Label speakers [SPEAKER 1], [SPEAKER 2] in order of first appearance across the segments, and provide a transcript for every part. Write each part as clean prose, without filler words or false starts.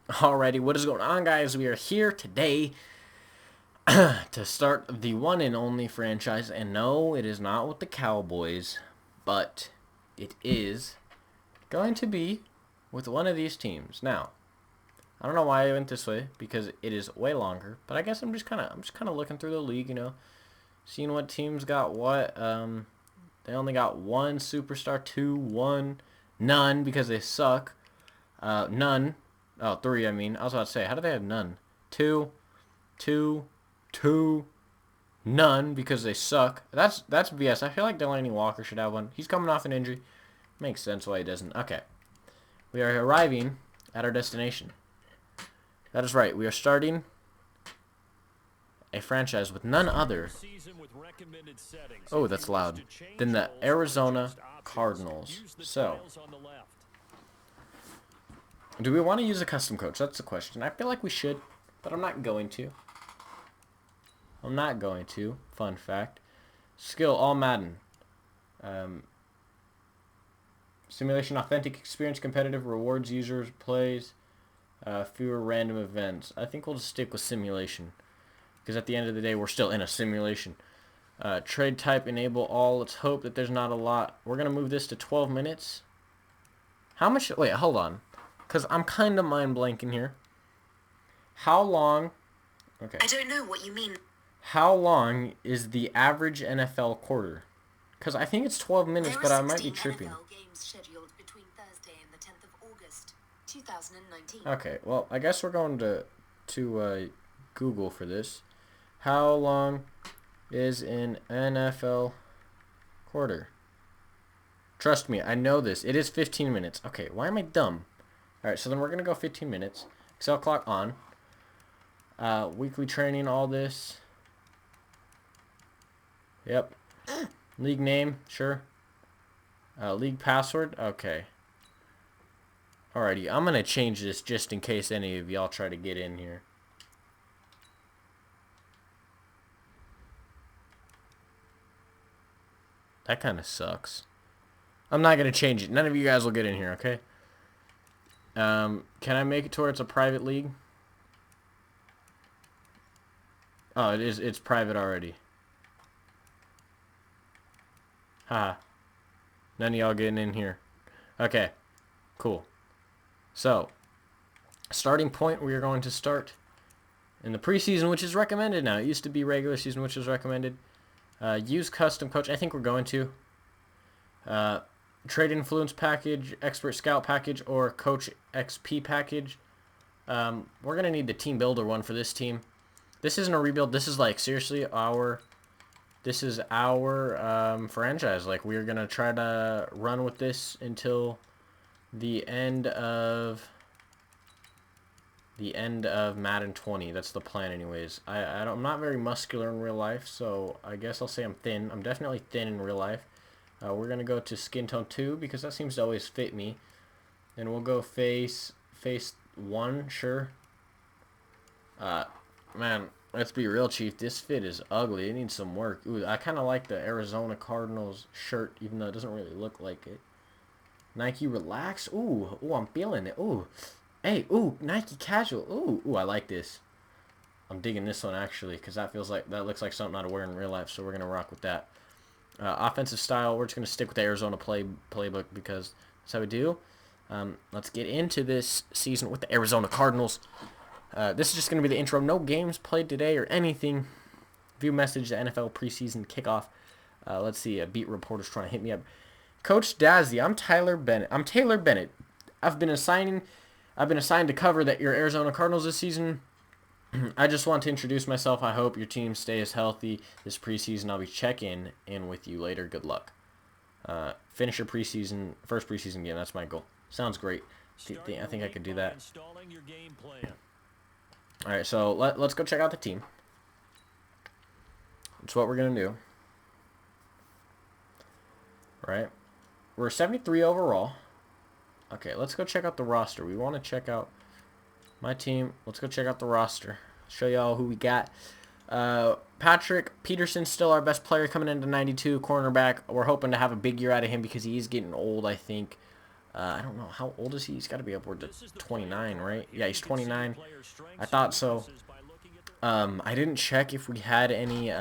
[SPEAKER 1] Alrighty, what is going on, guys? We are here today to start the one and only franchise. And no, it is not with the Cowboys, but it is going to be with one of these teams. Now, I don't know why I went this way because it is way longer, but I guess I'm just kind of looking through the league, seeing what teams got what. They only got one superstar, two, one, none because they suck. None. Oh, three, I mean. I was about to say, how do they have none? Two, two, two, none because they suck. That's BS. I feel like Delaney Walker should have one. He's coming off an injury. Makes sense why he doesn't. Okay. We are arriving at our destination. That is right. We are starting a franchise with none other. Oh, that's loud. Than the Arizona Cardinals. So, do we want to use a custom coach? That's the question. I feel like we should, but I'm not going to. Fun fact. Skill, all Madden. Simulation, authentic experience, competitive, rewards, users, plays, fewer random events. I think we'll just stick with simulation. Because at the end of the day, we're still in a simulation. Trade type, enable all. Let's hope that there's not a lot. We're going to move this to 12 minutes. How much? Wait, hold on. Because I'm kind of mind blanking here. How long? Okay.
[SPEAKER 2] I don't know what you mean.
[SPEAKER 1] How long is the average NFL quarter? Because I think it's 12 minutes, but I might be tripping.
[SPEAKER 2] NFL games scheduled between Thursday and the 10th of August, 2019.
[SPEAKER 1] Okay, well, I guess we're going to Google for this. How long is an NFL quarter? Trust me, I know this. It is 15 minutes. Okay, why am I dumb? Alright, so then we're going to go 15 minutes. Excel clock on. Weekly training, all this. Yep. League name, sure. League password, okay. Alrighty, I'm going to change this just in case any of y'all try to get in here. That kind of sucks. I'm not going to change it. None of you guys will get in here, okay? Can I make it to where it's a private league? Oh, it is. It's private already. Haha. None of y'all getting in here. Okay. Cool. So, starting point, we are going to start in the preseason, which is recommended now. It used to be regular season, which was recommended. Use custom coach. I think we're going to. Trade influence package, expert scout package, or coach XP package. We're going to need the team builder one for this team. This isn't a rebuild. This is like seriously our franchise. Like, we're going to try to run with this until the end of Madden 20. That's the plan anyways. I'm not very muscular in real life, so I guess I'll say I'm thin. I'm definitely thin in real life. We're going to go to skin tone 2 because that seems to always fit me. And we'll go face 1, sure. Man, let's be real, Chief. This fit is ugly. It needs some work. Ooh, I kind of like the Arizona Cardinals shirt, even though it doesn't really look like it. Nike Relax. Ooh, I'm feeling it. Ooh. Hey, ooh, Nike Casual. Ooh, I like this. I'm digging this one, actually, because that looks like something I'd wear in real life, so we're going to rock with that. Offensive style, we're just going to stick with the Arizona playbook because that's how we do. Let's get into this season with the Arizona Cardinals. This is just going to be the intro. No games played today or anything. View message, the NFL preseason kickoff. Let's see, a beat reporter's trying to hit me up. Coach Dqzzi, I'm Taylor Bennett. I've been assigned to cover your Arizona Cardinals this season. I just want to introduce myself. I hope your team stays healthy this preseason. I'll be checking in with you later. Good luck. Finish your first preseason game. That's my goal. Sounds great. I think I could do that. All right, so let's go check out the team. That's what we're going to do. All right. We're 73 overall. Okay, let's go check out the roster. We want to check out my team. Let's go check out the roster. Show y'all who we got. Patrick Peterson's still our best player coming into 92, cornerback. We're hoping to have a big year out of him because he is getting old, I think. I don't know. How old is he? He's got to be upward to 29, right? Yeah, he's 29. I thought so. I didn't check if we had any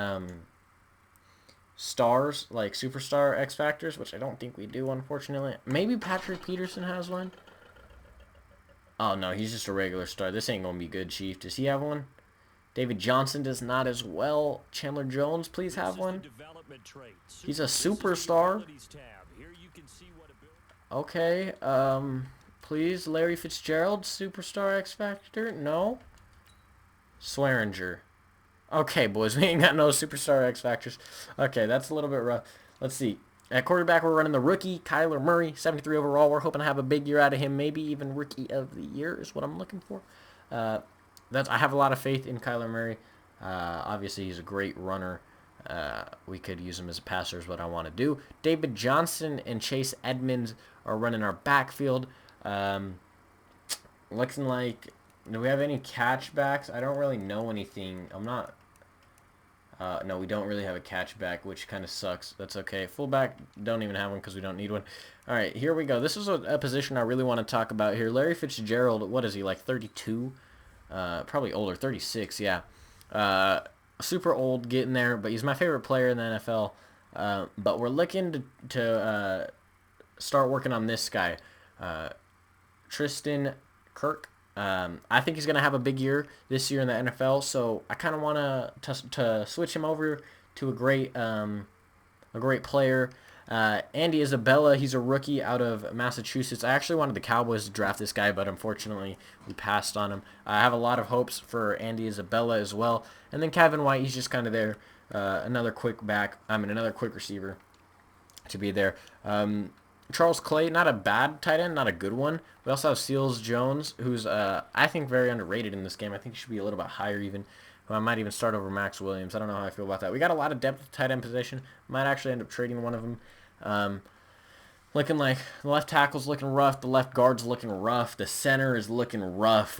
[SPEAKER 1] stars, like superstar X Factors, which I don't think we do, unfortunately. Maybe Patrick Peterson has one. Oh, no, he's just a regular star. This ain't going to be good, Chief. Does he have one? David Johnson does not as well. Chandler Jones, please have one. He's a superstar. Okay, please, Larry Fitzgerald, superstar X Factor? No. Swearinger. Okay, boys, we ain't got no superstar X Factors. Okay, that's a little bit rough. Let's see. At quarterback, we're running the rookie, Kyler Murray, 73 overall. We're hoping to have a big year out of him. Maybe even rookie of the year is what I'm looking for. I have a lot of faith in Kyler Murray. Obviously, he's a great runner. We could use him as a passer is what I want to do. David Johnson and Chase Edmonds are running our backfield. Looking like, do we have any catchbacks? I don't really know anything. I'm not. No, we don't really have a catchback, which kind of sucks. That's okay. Fullback, don't even have one because we don't need one. All right, here we go. This is a position I really want to talk about here. Larry Fitzgerald, what is he, like 32? Probably older, 36, yeah. Super old, getting there, but he's my favorite player in the NFL. But we're looking to start working on this guy, Tristan Kirk. I think he's going to have a big year this year in the NFL, so I kind of want to switch him over to a great player. Andy Isabella, he's a rookie out of Massachusetts. I actually wanted the Cowboys to draft this guy, but unfortunately we passed on him. I have a lot of hopes for Andy Isabella as well. And then Kevin White, he's just kind of there. Another quick receiver to be there. Charles Clay, not a bad tight end, not a good one. We also have Seals Jones, who's I think very underrated in this game. I think he should be a little bit higher even. I might even start over Max Williams. I don't know how I feel about that. We got a lot of depth at tight end position. Might actually end up trading one of them. Looking like the left tackle's looking rough. The left guard's looking rough. The center is looking rough.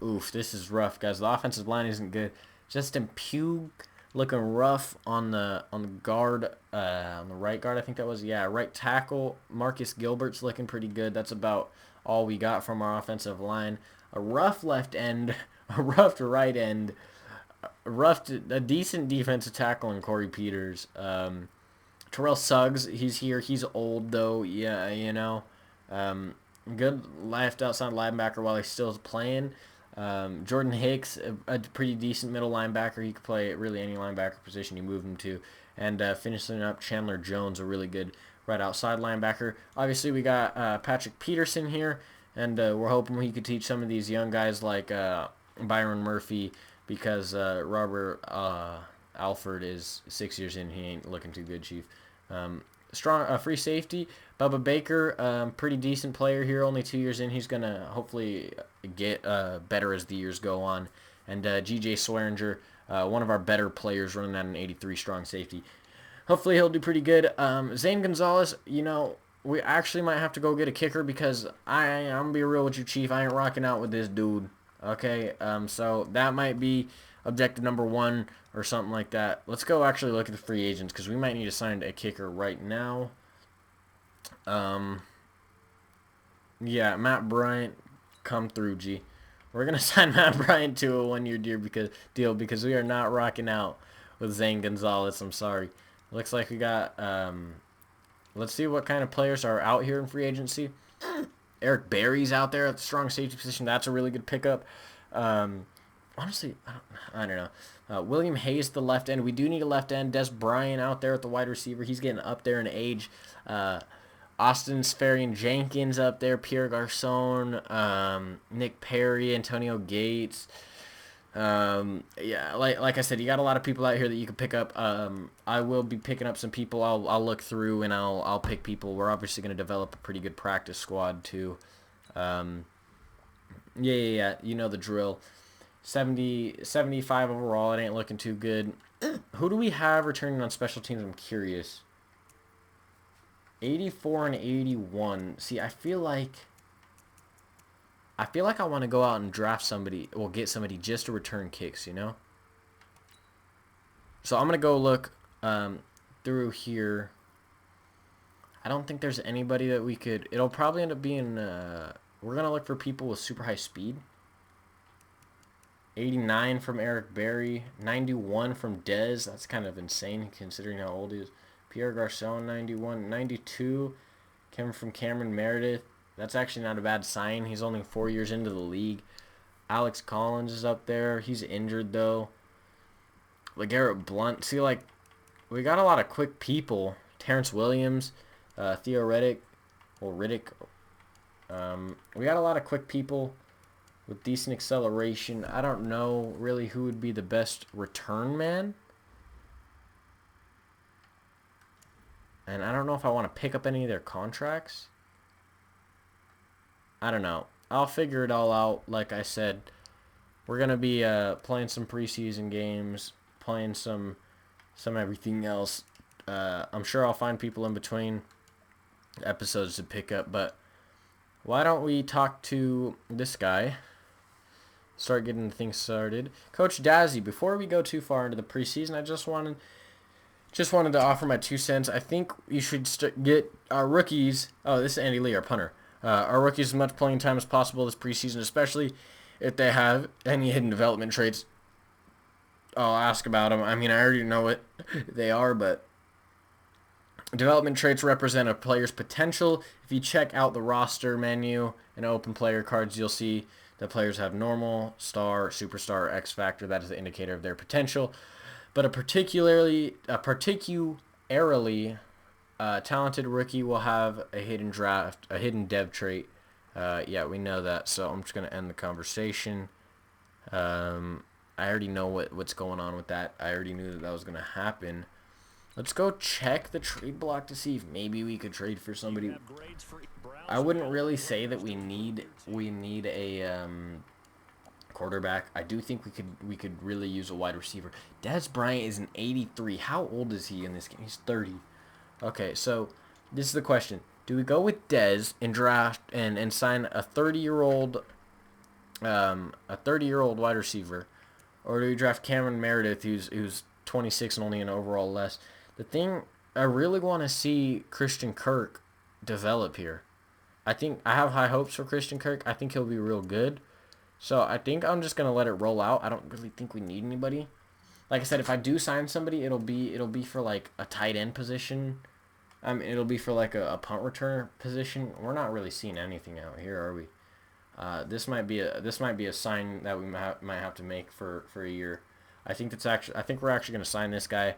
[SPEAKER 1] Oof, this is rough, guys. The offensive line isn't good. Justin Pugh looking rough on the guard, on the right guard, I think that was. Yeah, right tackle. Marcus Gilbert's looking pretty good. That's about all we got from our offensive line. A rough left end, a rough right end, a decent defensive tackle in Corey Peters. Terrell Suggs, he's here. He's old, though. Yeah, you know. Good left outside linebacker while he's still playing. Jordan Hicks, a pretty decent middle linebacker. He could play really any linebacker position you move him to. And finishing up, Chandler Jones, a really good right outside linebacker. Obviously, we got Patrick Peterson here, and we're hoping he could teach some of these young guys like Byron Murphy, because Robert Alford is 6 years in. He ain't looking too good, Chief. Strong free safety, Bubba Baker, pretty decent player here. Only 2 years in. He's gonna hopefully get better as the years go on. And G.J. Swearinger, one of our better players, running at an 83 strong safety. Hopefully he'll do pretty good. Zane Gonzalez, you know, we actually might have to go get a kicker because I'm gonna be real with you, Chief. I ain't rocking out with this dude. Okay, so that might be objective number 1 or something like that. Let's go actually look at the free agents because we might need to sign a kicker right now. Yeah, Matt Bryant, come through, G. We're gonna sign Matt Bryant to a 1-year deal because we are not rocking out with Zane Gonzalez. I'm sorry. Looks like we got. Let's see what kind of players are out here in free agency. Eric Berry's out there at the strong safety position. That's a really good pickup. Honestly, I don't know. William Hayes, the left end. We do need a left end. Des Bryant out there at the wide receiver. He's getting up there in age. Austin Sfarian-Jenkins up there. Pierre Garcon. Nick Perry. Antonio Gates. Yeah, like I said, you got a lot of people out here that you can pick up. I will be picking up some people. I'll look through and I'll pick people. We're obviously going to develop a pretty good practice squad too. Yeah. You know the drill. 75 overall. It ain't looking too good. Who do we have returning on special teams? I'm curious. 84 and 81. See, I feel like I want to go out and draft somebody, or get somebody just to return kicks, you know? So I'm going to go look through here. I don't think there's anybody that we could. It'll probably end up being. We're gonna look for people with super high speed. 89 from Eric Berry, 91 from Dez. That's kind of insane considering how old he is. Pierre Garcon, 91, 92 came from Cameron Meredith. That's actually not a bad sign. He's only 4 years into the league. Alex Collins is up there. He's injured though. LeGarrette Blunt. See, like, we got a lot of quick people. Terrence Williams, Theo Riddick, or Riddick. We got a lot of quick people with decent acceleration. I don't know really who would be the best return man. And I don't know if I want to pick up any of their contracts. I don't know. I'll figure it all out. Like I said, we're going to be playing some preseason games, playing some everything else. I'm sure I'll find people in between episodes to pick up, but why don't we talk to this guy? Start getting things started. Coach Dqzzi, before we go too far into the preseason, I just wanted to offer my 2 cents. I think you should get our rookies. Oh, this is Andy Lee, our punter. Our rookies as much playing time as possible this preseason, especially if they have any hidden development traits. I'll ask about them. I mean, I already know what they are, but development traits represent a player's potential. If you check out the roster menu and open player cards, you'll see that players have normal, star, superstar, or X factor. That is the indicator of their potential. But a particularly talented rookie will have a hidden dev trait. Yeah, we know that. So I'm just gonna end the conversation. I already know what's going on with that. I already knew that was gonna happen. Let's go check the trade block to see if maybe we could trade for somebody. I wouldn't really say that we need a quarterback. I do think we could really use a wide receiver. Dez Bryant is an 83. How old is he in this game? He's 30. Okay, so this is the question: do we go with Dez and draft and sign a 30-year-old wide receiver, or do we draft Cameron Meredith, who's 26 and only an overall less? The thing, I really want to see Christian Kirk develop here. I think I have high hopes for Christian Kirk. I think he'll be real good. So I think I'm just gonna let it roll out. I don't really think we need anybody. Like I said, if I do sign somebody, it'll be for like a tight end position. It'll be for like a punt returner position. We're not really seeing anything out here, are we? This might be a sign that we might have to make for a year. I think we're actually gonna sign this guy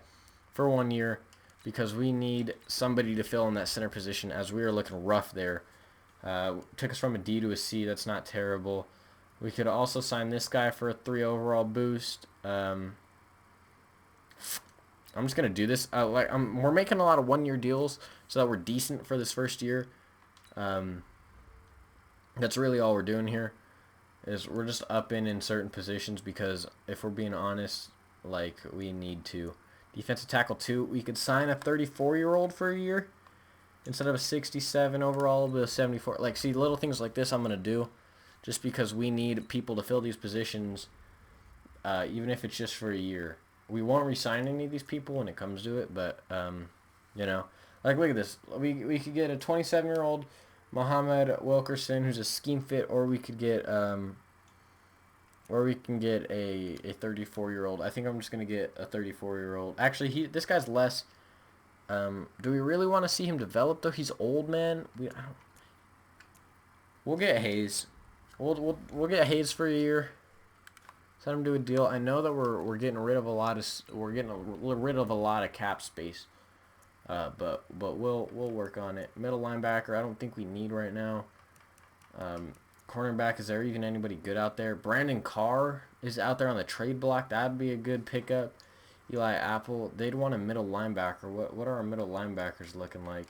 [SPEAKER 1] for 1 year because we need somebody to fill in that center position, as we are looking rough there. Took us from a D to a C. That's not terrible. We could also sign this guy for a 3 overall boost. I'm just gonna do this. We're making a lot of 1-year deals so that we're decent for this first year. That's really all we're doing here. Is we're just upping in certain positions because if we're being honest, like, we need to. Defensive tackle 2, we could sign a 34-year-old for a year instead of a 67 overall, but a 74. Like, see, little things like this I'm gonna do, just because we need people to fill these positions, even if it's just for a year. We won't re-sign any of these people when it comes to it, but like, look at this. We could get a 27-year-old Muhammad Wilkerson who's a scheme fit, or we could get a 34-year-old. I think I'm just gonna get a 34-year-old. Actually, this guy's less. Do we really want to see him develop though? He's old, man. We'll get Hayes. We'll get Hayes for a year. Let him do a deal. I know that we're getting rid of a lot of cap space. But we'll work on it. Middle linebacker, I don't think we need right now. Cornerback, is there even anybody good out there? Brandon Carr is out there on the trade block. That'd be a good pickup. Eli Apple, they'd want a middle linebacker. What are our middle linebackers looking like?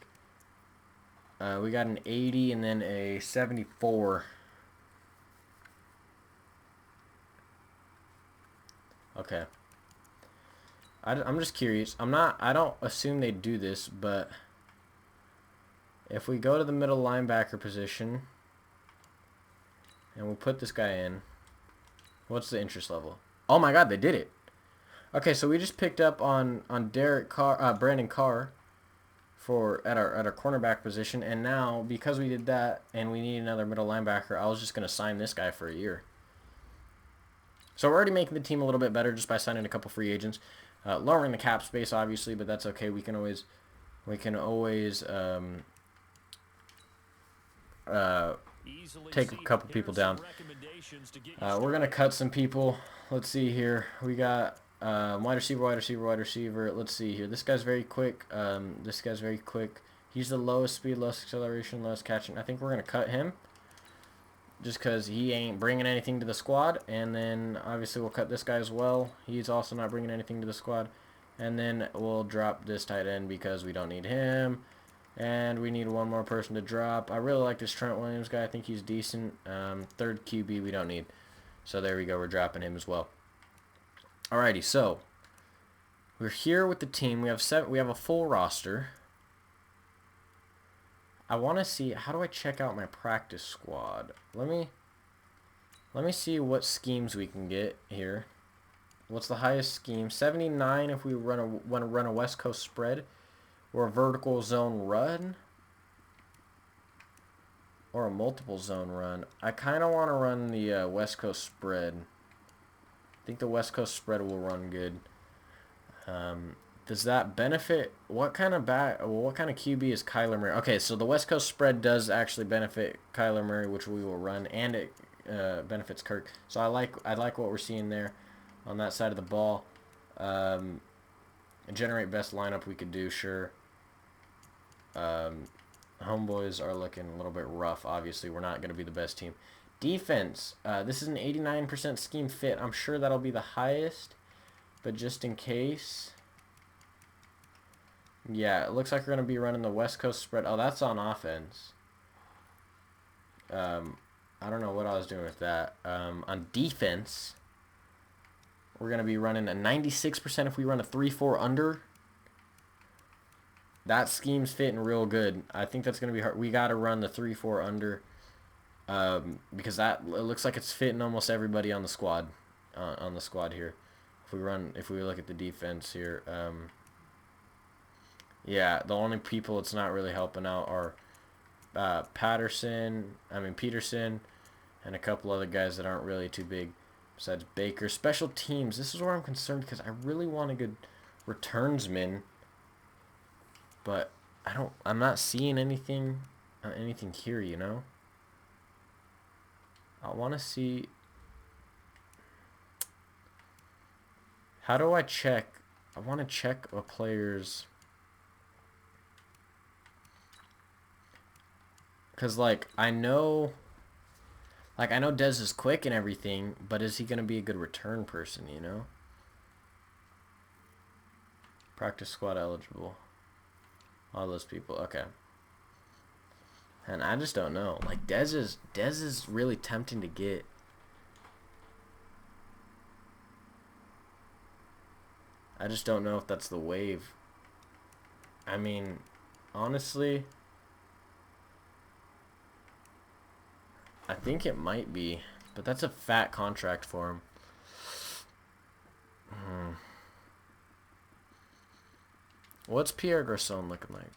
[SPEAKER 1] We got an 80 and then a 74. Okay. I'm just curious. I don't assume they do this, but if we go to the middle linebacker position and we put this guy in, what's the interest level? Oh my God, they did it. Okay, so we just picked up on Brandon Carr. for at our cornerback position, and now because we did that and we need another middle linebacker, I was just gonna sign this guy for a year. So we're already making the team a little bit better just by signing a couple free agents, lowering the cap space obviously, but that's okay. We can always take a couple people down. We're gonna cut some people. Let's see here. We got wide receiver, wide receiver, wide receiver. Let's see here. This guy's very quick. This guy's very quick. He's the lowest speed, lowest acceleration, lowest catching. I think we're gonna cut him just because he ain't bringing anything to the squad. And then obviously we'll cut this guy as well. He's also not bringing anything to the squad. And then we'll drop this tight end because we don't need him. And we need one more person to drop. I really like this Trent Williams guy. I think he's decent. Third QB we don't need. So there we go. We're dropping him as well. Alrighty, so we're here with the team. We have a full roster. I want to see, how do I check out my practice squad? Let me see what schemes we can get here. What's the highest scheme? 79 if we want to run a West Coast spread, or a vertical zone run, or a multiple zone run. I kind of want to run the West Coast spread. I think the West Coast spread will run good. Does that benefit? What kind of QB is Kyler Murray? Okay, so the West Coast spread does actually benefit Kyler Murray, which we will run, and it benefits Kirk. So I like what we're seeing there on that side of the ball. Generate best lineup we could do, sure. Homeboys are looking a little bit rough. Obviously, we're not going to be the best team. Defense. This is an 89% scheme fit. I'm sure that'll be the highest, but just in case. Yeah, it looks like we're going to be running the West Coast spread. Oh, that's on offense. I don't know what I was doing with that. On defense, we're going to be running a 96% if we run a 3-4 under. That scheme's fitting real good. I think that's going to be hard. We got to run the 3-4 under because it looks like it's fitting almost everybody on the squad here. If we look at the defense here, yeah, the only people it's not really helping out are Peterson, and a couple other guys that aren't really too big besides Baker. Special teams. This is where I'm concerned because I really want a good returnsman, but I'm not seeing anything here, you know. I want to see. How do I check? I want to check a player's. Because, I know Dez is quick and everything, but is he going to be a good return person, you know? Practice squad eligible. All those people, okay. And I just don't know. Dez is really tempting to get. I just don't know if that's the wave. I mean, honestly, I think it might be, but that's a fat contract for him. What's Pierre Garçon looking like?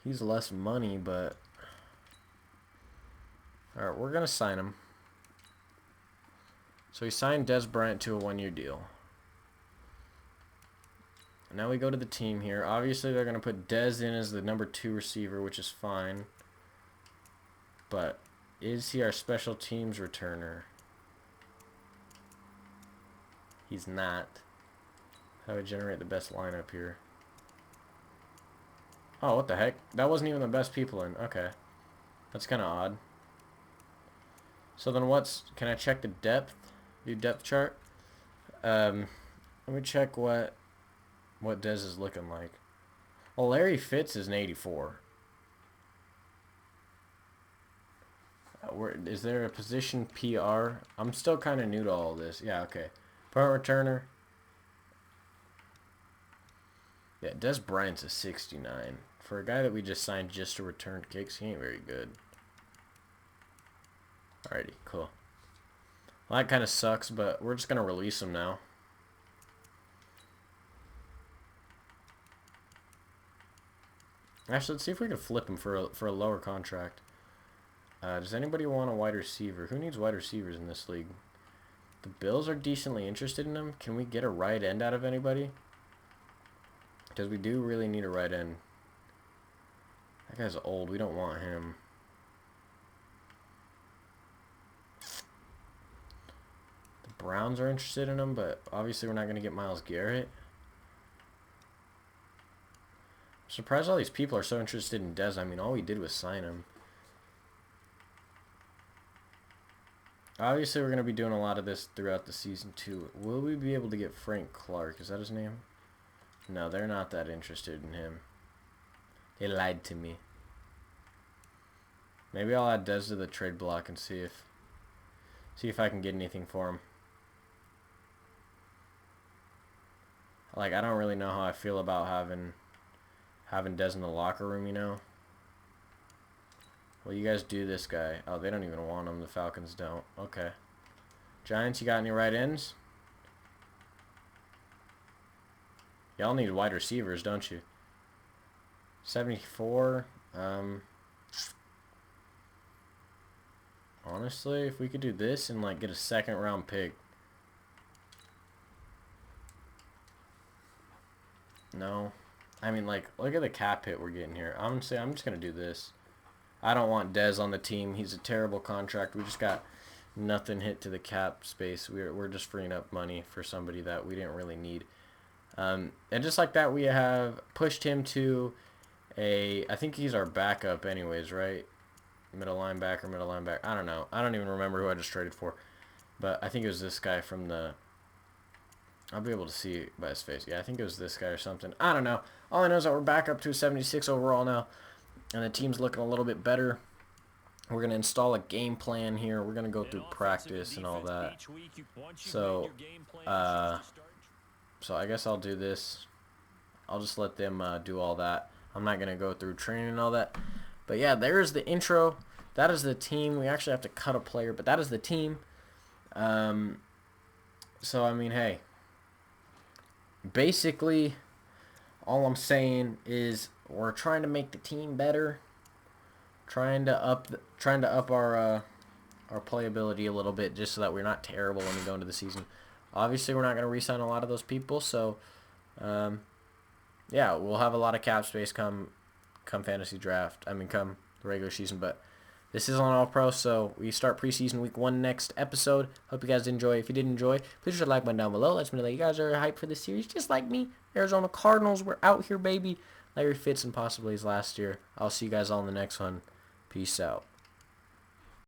[SPEAKER 1] He's less money, but alright, we're gonna sign him. So he signed Dez Bryant to a 1-year deal. Now we go to the team here. Obviously, they're going to put Dez in as the number 2 receiver, which is fine. But is he our special teams returner? He's not. How do I generate the best lineup here? Oh, what the heck? That wasn't even the best people in. Okay. That's kind of odd. So then can I check the depth? Do depth chart? Let me check what Dez is looking like. Well, Larry Fitz is an 84. Is there a position PR? I'm still kind of new to all this. Yeah, okay. Punt returner. Yeah, Dez Bryant's a 69. For a guy that we just signed just to return kicks, he ain't very good. Alrighty, cool. Well, that kind of sucks, but we're just going to release him now. Actually, let's see if we can flip him for a lower contract. Does anybody want a wide receiver? Who needs wide receivers in this league? The Bills are decently interested in him. Can we get a right end out of anybody? Because we do really need a right end. That guy's old. We don't want him. The Browns are interested in him, but obviously we're not going to get Myles Garrett. I'm surprised all these people are so interested in Dez. I mean, all we did was sign him. Obviously, we're going to be doing a lot of this throughout the season, too. Will we be able to get Frank Clark? Is that his name? No, they're not that interested in him. They lied to me. Maybe I'll add Dez to the trade block and see if I can get anything for him. Like, I don't really know how I feel about having Dez in the locker room, you know? Well, you guys do this guy. Oh, they don't even want him. The Falcons don't. Okay. Giants, you got any right ends? Y'all need wide receivers, don't you? 74. Honestly, if we could do this and like get a second round pick. No. I mean, like, look at the cap hit we're getting here. I'm just gonna do this. I don't want Dez on the team. He's a terrible contract. We just got nothing hit to the cap space. We're just freeing up money for somebody that we didn't really need. And just like that, we have pushed him to I think he's our backup anyways, right? Middle linebacker. I don't know. I don't even remember who I just traded for. But I think it was this guy from the... I'll be able to see it by his face. Yeah, I think it was this guy or something. I don't know. All I know is that we're back up to 76 overall now. And the team's looking a little bit better. We're going to install a game plan here. We're going to go through practice and all that. So I guess I'll do this. I'll just let them do all that. I'm not going to go through training and all that. But yeah, there's the intro. That is the team. We actually have to cut a player, but that is the team. So, I mean, hey. Basically, all I'm saying is we're trying to make the team better. Trying to up our playability a little bit just so that we're not terrible when we go into the season. Obviously, we're not going to re-sign a lot of those people, so yeah, we'll have a lot of cap space come fantasy draft. I mean, come the regular season, but this is on All Pro, so we start preseason week 1 next episode. Hope you guys enjoy. If you did enjoy, please hit the like button down below. Let me know that you guys are hyped for this series, just like me. Arizona Cardinals, we're out here, baby. Larry Fitz and possibly his last year. I'll see you guys all in the next one. Peace out.